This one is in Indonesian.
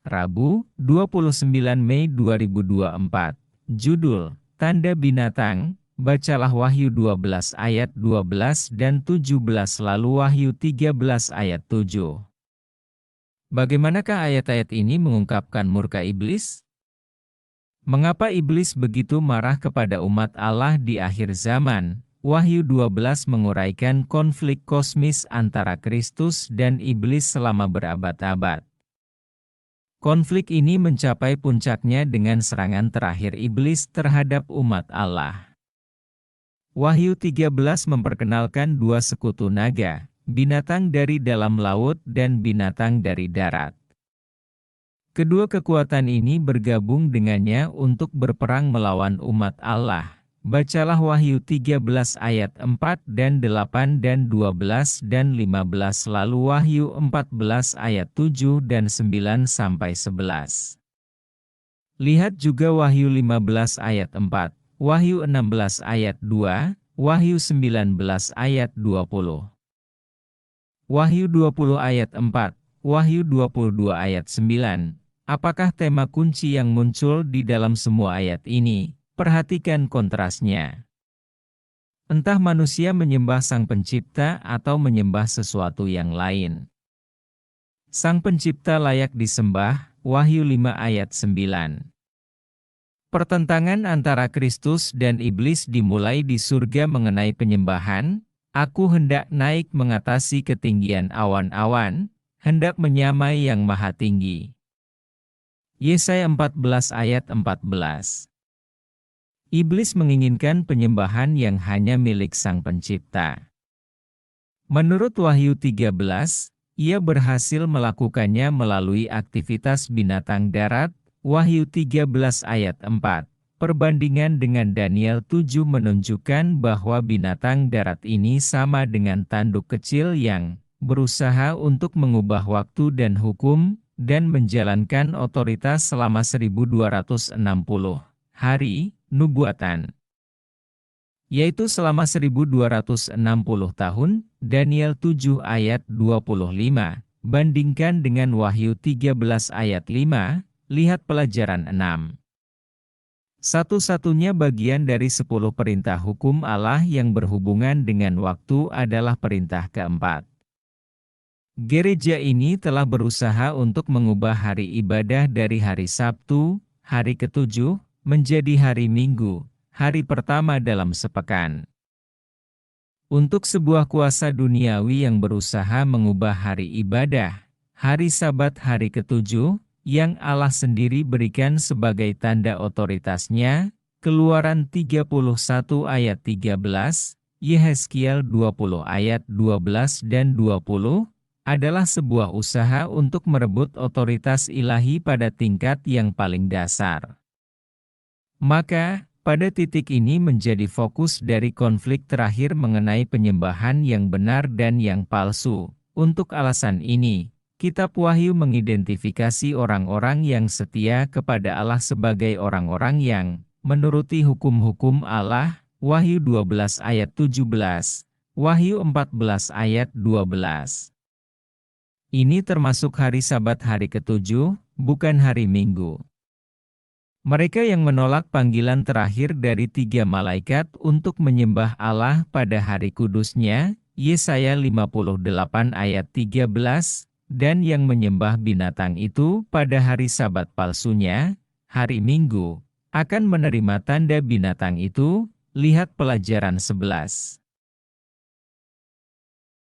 Rabu, 29 Mei 2024. Judul, Tanda Binatang. Bacalah Wahyu 12 ayat 12 dan 17 lalu Wahyu 13 ayat 7. Bagaimanakah ayat-ayat ini mengungkapkan murka iblis? Mengapa iblis begitu marah kepada umat Allah di akhir zaman? Wahyu 12 menguraikan konflik kosmis antara Kristus dan iblis selama berabad-abad. Konflik ini mencapai puncaknya dengan serangan terakhir iblis terhadap umat Allah. Wahyu 13 memperkenalkan dua sekutu naga, binatang dari dalam laut dan binatang dari darat. Kedua kekuatan ini bergabung dengannya untuk berperang melawan umat Allah. Bacalah Wahyu 13 ayat 4 dan 8 dan 12 dan 15 lalu Wahyu 14 ayat 7 dan 9 sampai 11. Lihat juga Wahyu 15 ayat 4, Wahyu 16 ayat 2, Wahyu 19 ayat 20. Wahyu 20 ayat 4, Wahyu 22 ayat 9. Apakah tema kunci yang muncul di dalam semua ayat ini? Perhatikan kontrasnya. Entah manusia menyembah Sang Pencipta atau menyembah sesuatu yang lain. Sang Pencipta layak disembah, Wahyu 5 ayat 9. Pertentangan antara Kristus dan iblis dimulai di surga mengenai penyembahan. Aku hendak naik mengatasi ketinggian awan-awan, hendak menyamai yang maha tinggi. Yesaya 14 ayat 14. Iblis menginginkan penyembahan yang hanya milik Sang Pencipta. Menurut Wahyu 13, ia berhasil melakukannya melalui aktivitas binatang darat. Wahyu 13 ayat 4. Perbandingan dengan Daniel 7 menunjukkan bahwa binatang darat ini sama dengan tanduk kecil yang berusaha untuk mengubah waktu dan hukum, dan menjalankan otoritas selama 1260 hari nubuatan, yaitu selama 1260 tahun, Daniel 7 ayat 25, bandingkan dengan Wahyu 13 ayat 5, lihat pelajaran 6. Satu-satunya bagian dari 10 perintah hukum Allah yang berhubungan dengan waktu adalah perintah keempat. Gereja ini telah berusaha untuk mengubah hari ibadah dari hari Sabtu, hari ke-7, menjadi hari Minggu, hari pertama dalam sepekan. Untuk sebuah kuasa duniawi yang berusaha mengubah hari ibadah, hari Sabat hari ke-7, yang Allah sendiri berikan sebagai tanda otoritasnya, Keluaran 31 ayat 13, Yehezkiel 20 ayat 12 dan 20, adalah sebuah usaha untuk merebut otoritas ilahi pada tingkat yang paling dasar. Maka, pada titik ini menjadi fokus dari konflik terakhir mengenai penyembahan yang benar dan yang palsu. Untuk alasan ini, Kitab Wahyu mengidentifikasi orang-orang yang setia kepada Allah sebagai orang-orang yang menuruti hukum-hukum Allah. Wahyu 12 ayat 17, Wahyu 14 ayat 12. Ini termasuk hari Sabat hari ke-7, bukan hari Minggu. Mereka yang menolak panggilan terakhir dari 3 malaikat untuk menyembah Allah pada hari kudusnya, Yesaya 58 ayat 13, dan yang menyembah binatang itu pada hari Sabat palsunya, hari Minggu, akan menerima tanda binatang itu, lihat pelajaran 11.